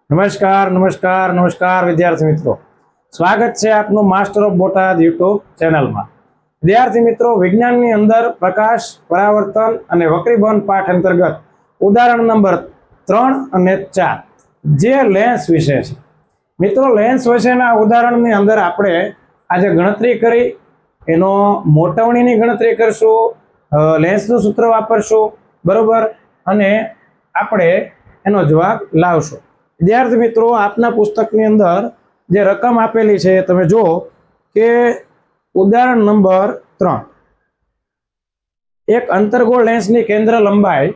નમસ્કાર નમસ્કાર નમસ્કાર વિદ્યાર્થી મિત્રો, સ્વાગત છે આપનું માસ્ટર ઓફ બોટાદ યુટ્યુબ ચેનલમાં। વિદ્યાર્થી મિત્રો, વિજ્ઞાનની અંદર પ્રકાશ, પરાવર્તન અને વક્રીભવન પાઠ અંતર્ગત ઉદાહરણ નંબર 3 અને 4 જે લેન્સ વિશે છે। મિત્રો, લેન્સ વિશેના ઉદાહરણની અંદર આપણે આજે ગણતરી કરી, એનો મોટવણીની ગણતરી કરશું, લેન્સનું સૂત્ર વાપરશું, બરોબર, અને આપણે એનો જવાબ લાવશું। વિદ્યાર્થી મિત્રો, આપના પુસ્તકની અંદર જે રકમ આપેલી છે તમે જુઓ કે ઉદાહરણ નંબર 3, એક અંતર્ગોળ લેન્સની કેન્દ્ર લંબાઈ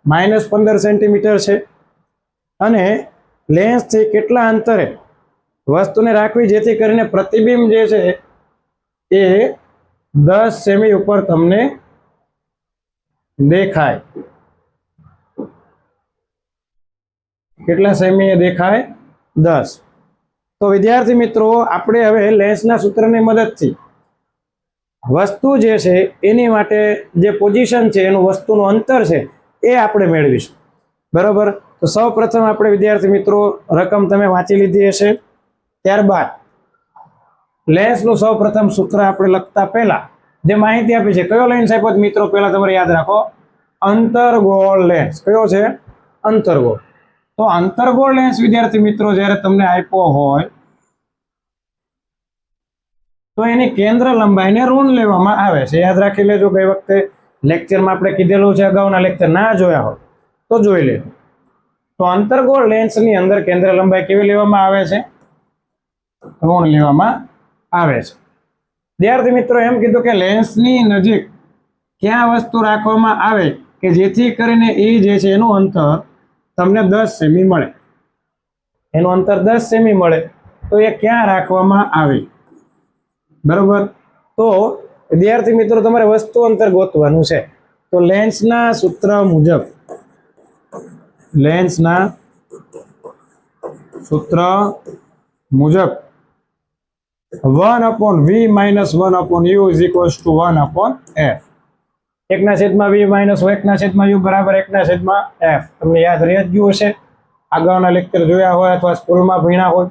-15 સેન્ટીમીટર છે અને લેન્સથી કેટલા અંતરે વસ્તુને રાખવી જેથી કરીને પ્રતિબિંબ જે છે એ 10 સેમી ઉપર તમને દેખાય। કેટલા સેમી દેખાય? 10। તો વિદ્યાર્થી મિત્રો, આપણે હવે લેન્સના સૂત્રની મદદથી વસ્તુ જે છે એની માટે જે પોઝિશન છે, એનું વસ્તુનું અંતર છે એ આપણે મેળવીશું, બરોબર। તો સૌ પ્રથમ આપણે વિદ્યાર્થી મિત્રો રકમ તમે વાંચી લીધી હશે, ત્યારબાદ લેન્સનું સૌ પ્રથમ સૂત્ર આપણે લખતા પહેલા જે માહિતી આપી છે, કયો લેન્સ આપ્યો મિત્રો પહેલા તમારે યાદ રાખો, અંતર્ગોળ લેન્સ। કયો છે? અંતર્ગોળ। તો અંતર્ગોળ લેન્સ વિદ્યાર્થી મિત્રો જ્યારે તમને આપ્યો હોય તો એની કેન્દ્ર લંબાઈને ઋણ લેવામાં આવે છે, યાદ રાખી લેજો। ગઈ વખતે લેક્ચરમાં આપણે કીધેલું છે, અગાઉના લેક્ચર ના જોયા હોય તો જોઈ લેજો। તો અંતર્ગોળ લેન્સની અંદર કેન્દ્ર લંબાઈ કેવી લેવામાં આવે છે? ઋણ લેવામાં આવે છે। વિદ્યાર્થી મિત્રો, એમ કીધું કે લેન્સની નજીક ક્યાં વસ્તુ રાખવામાં આવે કે જેથી કરીને એ જે છે એનું અંતર તમને 10 સેમી મળે, એનું અંતર 10 સેમી મળે તો એ ક્યાં રાખવામાં આવે, બરોબર। તો વિદ્યાર્થી મિત્રો, તમારે વસ્તુ અંતર ગોતવાનું છે। તો લેન્સના સૂત્ર મુજબ 1/v - 1/u = 1/f। 1/v - 1/u બરાબર 1/f। તમને યાદ રહી જ ગયું હશે, અગાઉના લેક્ચર જોયા હોય અથવા સ્કૂલમાં ભણ્યા હોય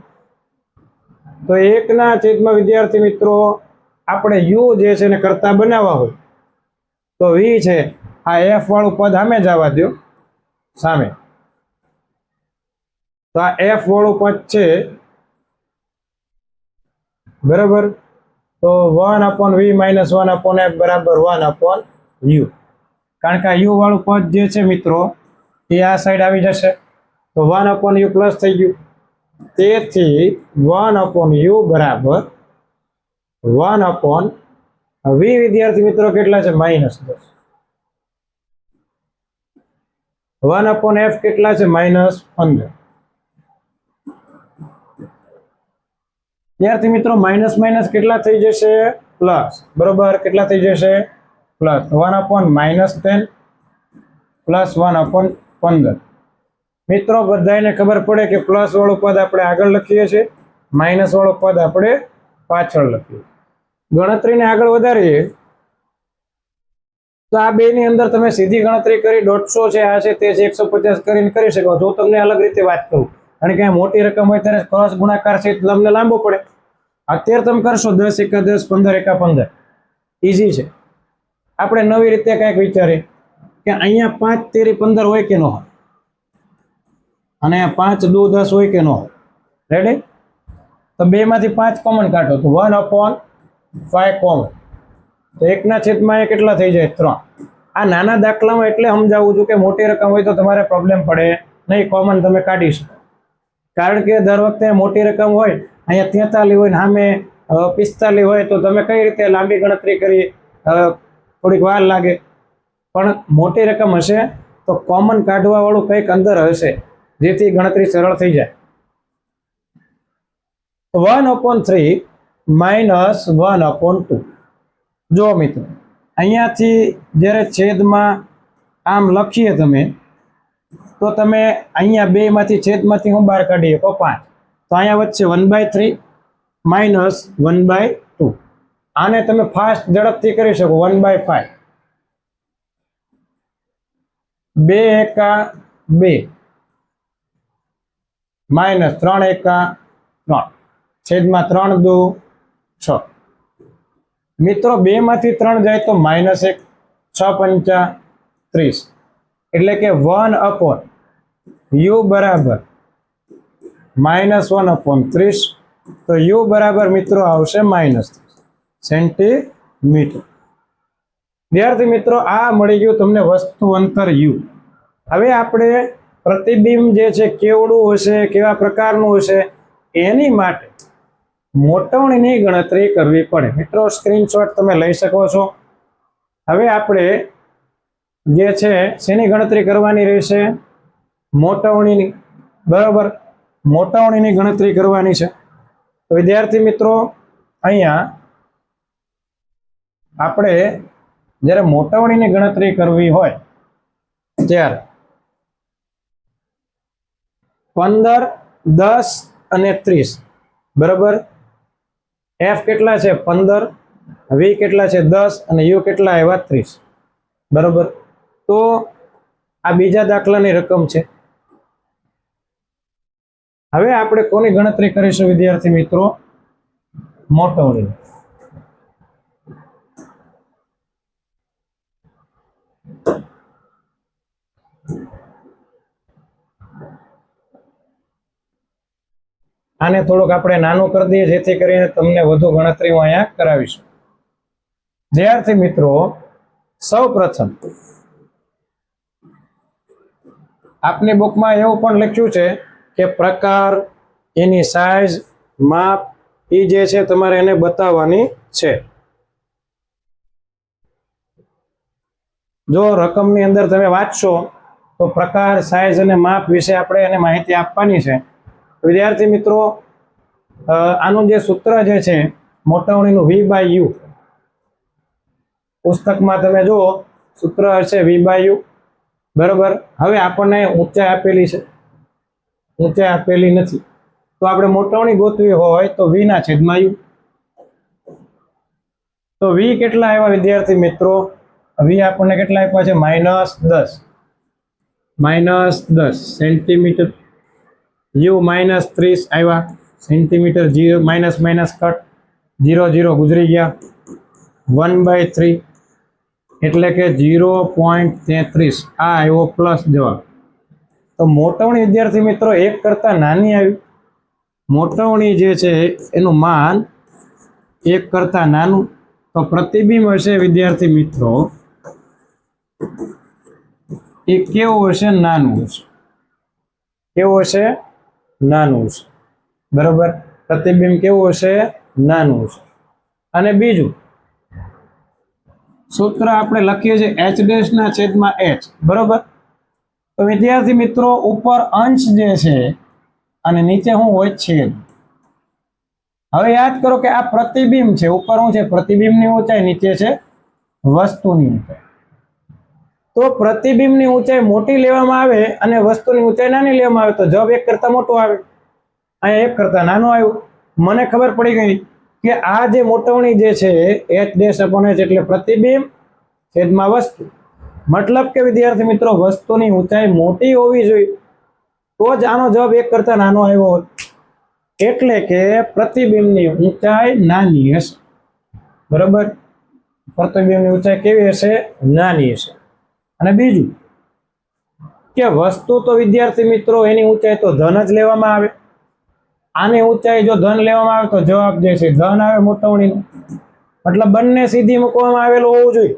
તો 1/, વિદ્યાર્થી મિત્રો આપણે u જે છે ને કરતા બનાવવા હોય તો v છે, આ f વાળું પદ સામે જવા દો, સામે। તો આ f વાળું પદ છે, બરાબર। તો 1/v - 1/f બરાબર 1/u, કારણ કે u વાળું પદ જે છે મિત્રો એ આ સાઈડ આવી જશે તો 1/u પ્લસ થઈ ગયું, તેથી 1/u બરાબર 1/v વિદ્યાર્થી મિત્રો કેટલા છે? -10। 1/f કેટલા છે? -15। વિદ્યાર્થી મિત્રો, માઇનસ માઇનસ કેટલા થઈ જશે? પ્લસ, બરોબર। કેટલા થઈ જશે? Plus 1/-10 plus 1/15। મિત્રો, બધાને ખબર પડે કે પ્લસ વાળું પદ આપણે આગળ લખીએ છીએ, માઇનસ વાળું પદ આપણે પાછળ લખીએ। ગણતરીને આગળ વધારીએ તો આ બે ની અંદર તમે સીધી ગણતરી કરી 150 છે, આ છે, તે છે, 150 કરીને કરી શકો। જો તમને અલગ રીતે વાત કરું, કારણ કે મોટી રકમ હોય ત્યારે ક્રોસ ગુણાકાર છે તમને લાંબો પડે, અત્યારે તમે કરશો 10 × 10 15 × 15, ઈઝી છે। આપણે નવી રીતે કંઈક વિચારીએ કે અહીંયા 5 તેરી 15 હોય કે ન હોય, અને 5 દુ 10 હોય કે ન હોય, રેડી? તો 2 માંથી 5 કોમન કાઢો તો 1/5 કોમન, તો 1/1 કેટલા થઈ જાય? 3। આ નાના દાખલામાં એટલે સમજાવું છું કે મોટી રકમ હોય તો તમારે પ્રોબ્લેમ પડે નહીં, કોમન તમે કાઢી શકો। કારણ કે દર વખતે મોટી રકમ હોય, અહીંયા 43 હોય ને સામે 45 હોય તો તમે કઈ રીતે લાંબી ગણતરી કરી, થોડીક વાર લાગે। પણ મોટી રકમ હશે તો કોમન કાઢવા વાળું કંઈક અંદર હશે જેથી ગણતરી સરળ થઈ જાય। 1/3 - 1/2। જો મિત્રો, અહીંયાથી જ્યારે છેદમાં આમ લખીએ તમે તો તમે અહીંયા 2 માંથી છેદમાંથી હું બહાર કાઢીએ તો 5, તો અહીંયા વચ્ચે 1/3 - 1/2। આને તમે ફાસ્ટ ઝડપથી કરી શકો, 1/5। 2 × 2 માઇનસ 3 એકા 3 છેદમાં 3 દુ 6 મિત્રો 2 માંથી 3 જાય તો -1 6 પંચા 30 એટલે કે 1/u બરાબર -1/30 તો u બરાબર મિત્રો આવશે -30 સેન્ટીમીટર। વિદ્યાર્થી મિત્રો આ મળી ગયું તમને વસ્તુ અંતર u। હવે આપણે પ્રતિબિંબ જે છે કેવડું હશે કેવા પ્રકારનું હશે એની માટે મોટવણીની ગણતરી કરવી પડે। મિત્રો સ્ક્રીનશોટ તમે લઈ શકો છો। હવે આપણે જે છે શેની ગણતરી કરવાની રહેશે મોટવણીની બરાબર મોટવણીની ગણતરી કરવાની છે। તો વિદ્યાર્થી મિત્રો અહીંયા આપણે જ્યારે મોટવણીની ગણતરી કરવી હોય ત્યારે 15 10 અને 30 બરાબર f કેટલા છે 15 v કેટલા છે 10 અને u કેટલા આવ્યા 30 બરાબર। તો આ બીજા દાખલાની રકમ છે। હવે આપણે કોની ગણતરી કરીશું વિદ્યાર્થી મિત્રો મોટવણી। આને થોડુંક આપણે નાનું કરી દઈએ જેથી કરીને તમને વધુ ગણતરીઓ અહીંયા કરાવીશું। વિદ્યાર્થી મિત્રો સૌપ્રથમ આપની બુકમાં એવું પણ લખ્યું છે કે પ્રકાર એની સાઇઝ માપ એ જે છે તમારે એને બતાવવાની છે। જો રકમની અંદર તમે વાંચશો તો પ્રકાર સાઇઝ અને માપ વિશે આપણે એને માહિતી આપવાની છે। વિદ્યાર્થી મિત્રો આનું જે સૂત્ર જે છે મોટવણીનું v/u પુસ્તકમાં તમે જુઓ સૂત્ર હશે v/u બરાબર। હવે આપણને ઊંચાઈ આપેલી છે ઊંચાઈ આપેલી નથી તો આપણે મોટવણી ગોતવી હોય તો v ના છેદમાં u। તો v કેટલા આવ્યા વિદ્યાર્થી મિત્રો v આપણને કેટલા આપ્યા છે -10 સેન્ટીમીટર u -30 આવ્યા સેન્ટીમીટર 0 માઇનસ કટ 0 0 ગુજરી ગયા 1/3 એટલે કે 0.33 આ આવ્યો પ્લસ જવાબ। તો મોટવણી વિદ્યાર્થી મિત્રો 1 કરતા નાની આવી મોટવણી જે છે એનું માન 1 કરતા નાનું તો પ્રતિબિંબ હશે વિદ્યાર્થી મિત્રો એ કેવું હશે નાનું હશે કેવું હશે નાનું હશે બરાબર। પ્રતિબિંબ કેવું હશે નાનું હશે। અને બીજું સૂત્ર આપણે લખીએ છીએ h' ના છેદમાં h બરાબર। તો વિદ્યાર્થી મિત્રો ઉપર અંશ જે છે અને નીચે શું હોય છેદ। હવે યાદ કરો કે આ પ્રતિબિંબ છે ઉપર શું છે પ્રતિબિંબની ઊંચાઈ નીચે છે વસ્તુની ઊંચાઈ। તો પ્રતિબિંબની ઊંચાઈ મોટી લેવામાં આવે અને વસ્તુની ઊંચાઈ નાની લેવામાં આવે તો જવાબ 1 કરતા મોટો આવે। અહીંયા 1 કરતા નાનો આવ્યો। મને ખબર પડી ગઈ કે આ જે મોટવણી જે છે h'/h એટલે પ્રતિબિંબ છેદમાં વસ્તુ મતલબ કે વિદ્યાર્થી મિત્રો વસ્તુની ઊંચાઈ મોટી હોવી જોઈએ તો જ આનો જવાબ 1 કરતા નાનો આવ્યો હોત। એટલે કે પ્રતિબિંબની ઊંચાઈ નાની હશે બરાબર। પ્રતિબિંબની ઊંચાઈ કેવી હશે નાની હશે। અને બીજું કે વસ્તુ તો વિદ્યાર્થી મિત્રો એની ઊંચાઈ તો ધન જ લેવામાં આવે। આની ઊંચાઈ જો ધન લેવામાં આવે તો જવાબ જે છે ધન આવે મોટવણીનો મતલબ બંને સીધી મૂકવામાં આવેલું હોવું જોઈએ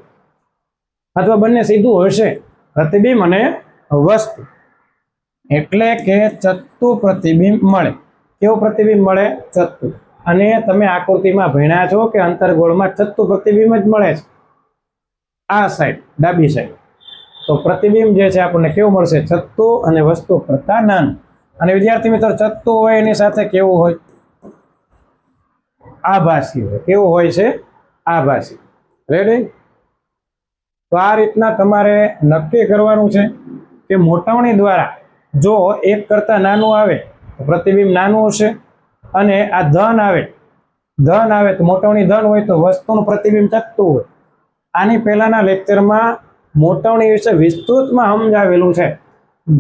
અથવા બંને સીધું હશે પ્રતિબિંબ અને વસ્તુ એટલે કે ચત્તુ પ્રતિબિંબ મળે। કેવું પ્રતિબિંબ મળે ચત્તુ। અને તમે આકૃતિમાં ભણ્યા છો કે અંતર્ગોળમાં ચત્તુ પ્રતિબિંબ જ મળે છે આ સાઈડ ડાબી સાઈડ। તો પ્રતિબિંબ જે છે આપણને કેવું મળશે ચત્તુ અને વસ્તુ કરતા નાનું। અને વિદ્યાર્થી મિત્રો ચત્તુ હોય એની સાથે કેવું હોય આભાસી હોય કેવું હોય છે આભાસી। રેડી। તો આ રીતના તમારે નક્કી કરવાનું છે કે મોટવણી દ્વારા જો 1 કરતા નાનું આવે તો પ્રતિબિંબ નાનું હશે અને આ ધન આવે તો મોટવણી ધન હોય તો વસ્તુનું પ્રતિબિંબ ચત્તુ હોય। આની પહેલાના લેક્ચરમાં મોટવણી વિશે વિસ્તૃતમાં સમજાવેલું છે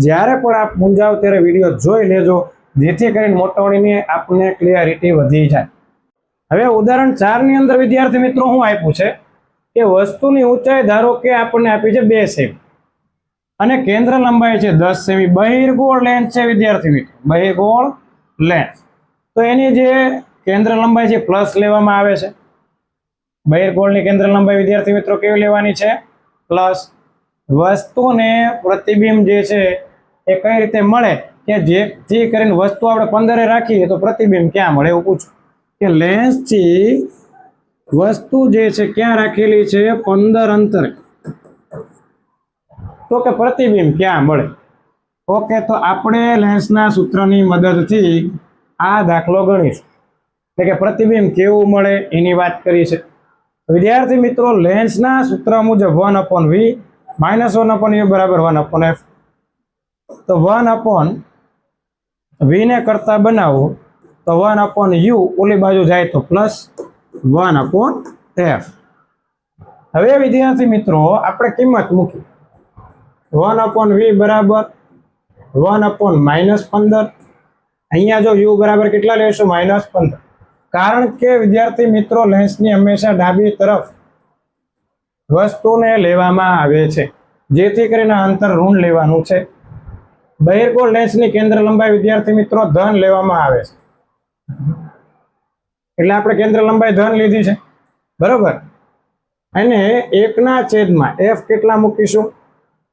જ્યારે પણ આપ મૂંઝાવ ત્યારે વિડીયો જોઈ લેજો, જેથી કરીને મોટવણીની આપને ક્લિયરિટી વધી જાય. હવે ઉદાહરણ 4 ની અંદર વિદ્યાર્થી મિત્રો શું આપ્યું છે કે વસ્તુની ઊંચાઈ ધારો કે આપણને આપી છે 2 સેમી અને કેન્દ્ર લંબાઈ છે 10 સેમી. બહિર્ગોળ લેન્થ છે વિદ્યાર્થી મિત્રો, બહિર્ગોળ લેન્થ. તો એની જે કેન્દ્ર લંબાઈ છે પ્લસ લેવામાં આવે છે. બહિર્ગોળની કેન્દ્ર લંબાઈ વિદ્યાર્થી મિત્રો કેવી લેવાની છે? પ્લસ. વસ્તુને પ્રતિબિંબ જે છે એ કઈ રીતે મળે કે જેથી કરીને વસ્તુ આપણે 15 રાખીએ તો પ્રતિબિંબ ક્યાં મળે એવું પૂછું કે લેન્સથી વસ્તુ જે છે ક્યાં રાખેલી છે 15 અંતર, તો કે પ્રતિબિંબ ક્યાં મળે. ઓકે, તો આપણે લેન્સના સૂત્રની મદદથી આ દાખલો ગણીશું, એટલે કે પ્રતિબિંબ કેવું મળે એની વાત કરી છે. વિદ્યાર્થી મિત્રો લેન્સના સૂત્ર મુજબ 1/v -1/u બરાબર 1/f. તો 1/v ને કરતા બનાવો તો 1/u ઓલી બાજુ જાય તો પ્લસ 1/f. હવે વિદ્યાર્થી મિત્રો આપણે કિંમત મૂકી 1/v બરાબર 1/-15. અહીંયા જો u બરાબર કેટલા લેશું? -15. કારણ કે વિદ્યાર્થી મિત્રો લેન્સની હંમેશા ડાબી તરફ વસ્તુને લેવામાં આવે છે, જેથી કરીને અંતર ઋણ લેવાનું છે. બહિર્ગોળ લેન્સની કેન્દ્ર લંબાઈ વિદ્યાર્થી મિત્રો ધન લેવામાં આવે છે, એટલે આપણે કેન્દ્ર લંબાઈ ધન લીધી છે, બરોબર. અને 1/f કેટલા મૂકીશું?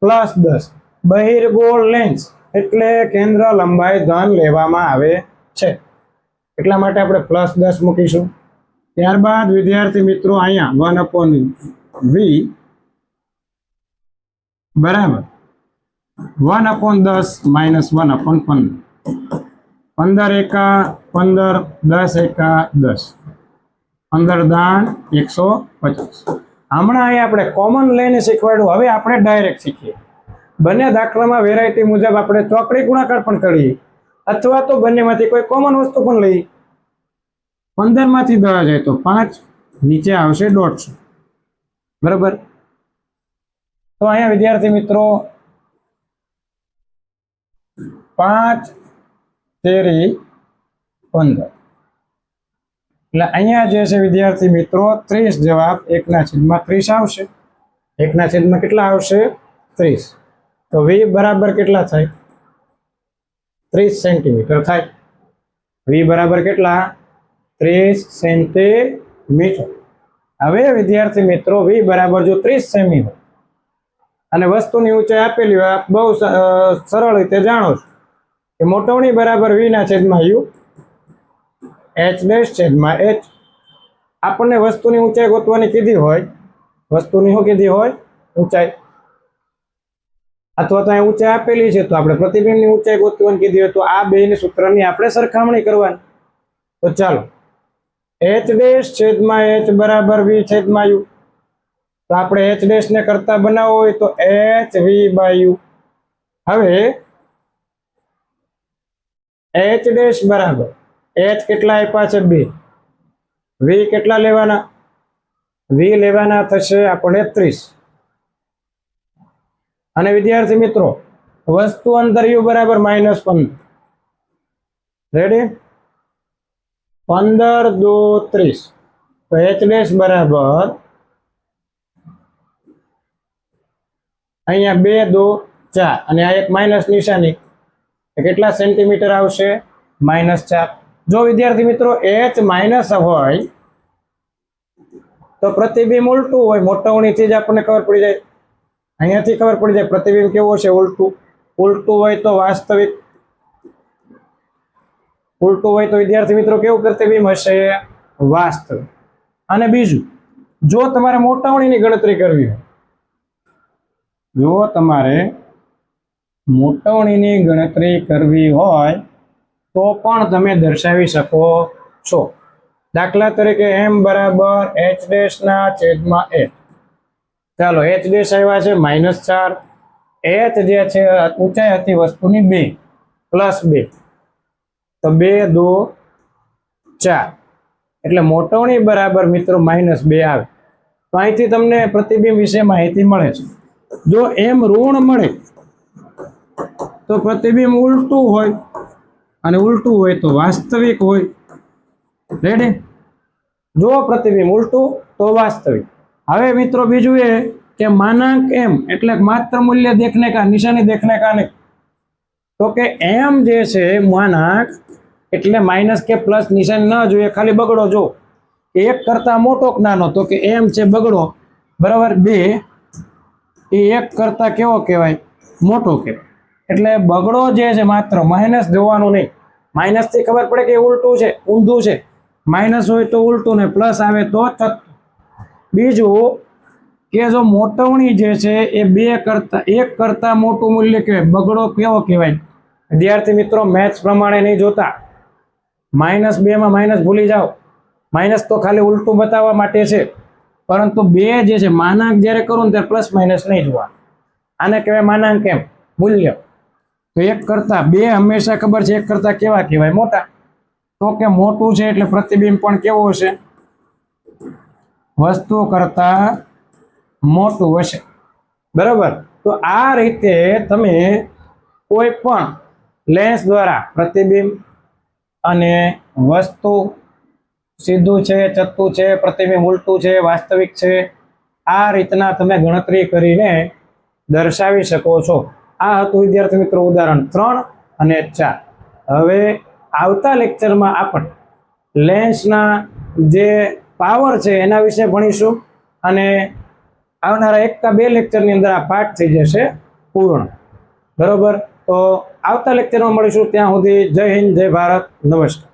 +10. બહિર્ગોળ લેન્સ એટલે કેન્દ્ર લંબાઈ ધન લેવામાં આવે છે, એટલા માટે આપણે +10 મૂકીશું. ત્યારબાદ વિદ્યાર્થી મિત્રો અહીંયા 1/v બરાબર 1/10 - 1/15. 15 એકા 15, 10 એકા 10, 15 દાન 150. હમણાં અહીંયા આપણે કોમન લઈને શીખવાડ્યું. હવે આપણે ડાયરેક્ટ શીખીએ. બંને દાખલામાં વેરાયટી મુજબ આપણે ચોકડી ગુણાકાર પણ કરીએ, અથવા તો બંનેમાંથી કોઈ કોમન વસ્તુ પણ લઈએ. 15 માંથી 10 જાય તો 5, નીચે આવશે 150, બરાબર. તો અહીંયા વિદ્યાર્થી મિત્રો 5 તેરી 15, એટલે અહીંયા જે છે વિદ્યાર્થી મિત્રો 30 જવાબ 1/30 આવશે. 1/30 કેટલા આવશે? 30. તો v બરાબર કેટલા થાય? 30 સેન્ટીમીટર થાય. v બરાબર કેટલા? 30 સેન્ટીમીટર. હવે વિદ્યાર્થી મિત્રો v બરાબર જો 30 સેમી હોય અને વસ્તુની ઊંચાઈ આપેલી હોય, આપ બહુ સરળ રીતે જાણો છો કે મોટવણી બરાબર v/u h'/h. આપણને વસ્તુની ઊંચાઈ ગોતવાની કીધી હોય, વસ્તુની શું કીધી હોય? ઊંચાઈ. અથવા તો અહીં ઊંચાઈ આપેલી છે તો આપણે પ્રતિબિંબની ઊંચાઈ ગોતવાની કીધી હોય, તો આ બેની સૂત્રની આપણે સરખામણી કરવાની. તો ચાલો h'/h બરાબર v/u. તો આપણે h' ને કરતા બનાવવો હોય તો hv/u. હવે h' બરાબર h કેટલા આપ્યા છે? 2. v કેટલા લેવાના? v લેવાના થશે આપણે 30. અને વિદ્યાર્થી મિત્રો વસ્તુ અંતર u બરાબર -15. રેડી? 15 × 2 = 30. તો h' બરાબર અહીંયા 2 × 2 = 4 અને આ એક માઇનસ નિશાની, કેટલા સેન્ટીમીટર આવશે? -4. જો વિદ્યાર્થી મિત્રો h માઇનસ હોય તો પ્રતિબિંબ ઉલટું હોય. મોટવણીથી જ આપણને ખબર પડી જાય, અહીંયાથી ખબર પડી જાય પ્રતિબિંબ કેવું છે? ઉલટું. ઉલટું હોય તો વાસ્તવિક, ઉલટું હોય તો વિદ્યાર્થી મિત્રો કેવું પ્રતિબિંબ હશે? વાસ્તવિક. અને બીજું, જો તમારે મોટવણીની ગણતરી કરવી હોય, જો તમારે મોટવણીની ગણતરી કરવી હોય તો પણ તમે દર્શાવી શકો છો. દાખલા તરીકે m બરાબર h'/h. ચાલો h' આવ્યા છે -4. h જે છે ઊંચાઈ હતી વસ્તુની 2 + 2, તો 2 × 2 = 4. એટલે મોટવણી બરાબર મિત્રો -2 આવે. તો અહીંથી તમને પ્રતિબિંબ વિશે માહિતી મળે છે. જો m ઋણ મળે તો પ્રતિબિંબ ઉલટું હોય, અને ઉલટું હોય તો વાસ્તવિક હોય. રેડી? જો પ્રતિબિંબ ઉલટું તો વાસ્તવિક. હવે મિત્રો બીજું એ કે માનાંક એમ એટલે માત્ર મૂલ્ય દેખને કા, નિશાની દેખને કા નહીં. તો કે એમ જે છે માનાંક એટલે માઇનસ કે પ્લસ નિશાની ન જોઈએ, ખાલી બગડો જો. એક કરતા મોટો કે નાનો, તો કે એમ છે બગડો બરાબર 2 એ એક કરતા કેવો કહેવાય? મોટો કહેવાય. એટલે બગડો જે છે માત્ર માઇનસ જોવાનું નહીં. માઇનસ થી ખબર પડે કે ઉલટું છે, ઊંધું છે. માઇનસ હોય તો ઉલટું ને પ્લસ આવે તો ચત્તું. બીજું કે જો મોટવણી જે છે એ 2 કરતા 1 કરતા મોટું મૂલ્ય કહેવાય. બગડો કેવો કહેવાય? વિદ્યાર્થી મિત્રો મેથ્સ પ્રમાણે નહીં જોતા. -2 માં માઇનસ ભૂલી જાઓ. માઇનસ તો ખાલી ઉલટું બતાવવા માટે છે, પરંતુ 2 જે છે માનાંક જ્યારે કરું ને ત્યારે પ્લસ માઇનસ નહીં જોવા. આને કહેવાય માનાંક એમ મૂલ્ય. તો 1 કરતા 2 હંમેશા ખબર છે 1 કરતા કેવા કહેવાય? મોટા. તો કે મોટું છે એટલે પ્રતિબિંબ પણ કેવો હશે? વસ્તુ કરતા મોટું હશે. બરાબર? તો આ રીતે તમે કોઈ પણ લેન્સ દ્વારા પ્રતિબિંબ અને વસ્તુ સીધું છે, ચત્તું છે, પ્રતિબિંબ ઉલટું છે, વાસ્તવિક છે, આ રીતના તમે ગણતરી કરીને દર્શાવી શકો છો. આ હતું વિદ્યાર્થી મિત્રો ઉદાહરણ 3 અને 4. હવે આવતા લેક્ચરમાં આપણે લેન્સના જે પાવર છે એના વિશે ભણીશું, અને આવનારા 1 કે 2 લેક્ચરની અંદર આ પાઠ થઈ જશે પૂર્ણ. બરોબર? તો આવતા લેક્ચરમાં મળીશું. ત્યાં સુધી જય હિન્દ, જય ભારત, નમસ્કાર.